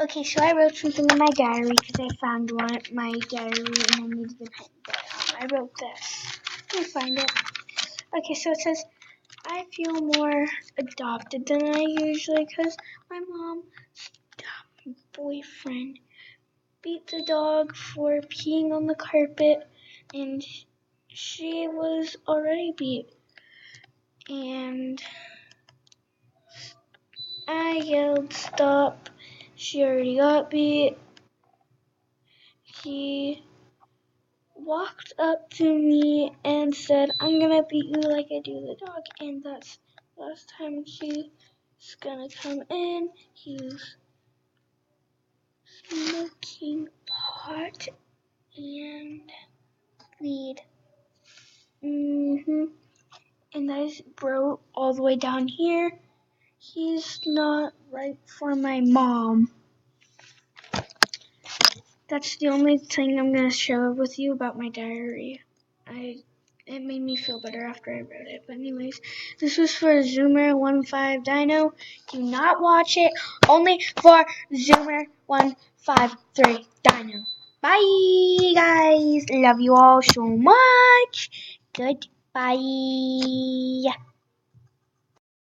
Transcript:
Okay, so I wrote something in my diary because I found my diary and I needed to pen it down. I wrote this. Let me find it. Okay, so it says, I feel more adopted than I usually because my mom stopped my boyfriend, beat the dog for peeing on the carpet, and she was already beat. And I yelled, stop. She already got beat. He walked up to me and said, I'm gonna beat you like I do the dog. And that's the last time she's gonna come in. He's smoking pot and weed. And there's bro all the way down here. He's not right for my mom. That's the only thing I'm going to share with you about my diary. It made me feel better after I wrote it. But anyways, this was for Zoomer153Dino. Do not watch it. Only for Zoomer153Dino. Bye, guys. Love you all so much. Goodbye.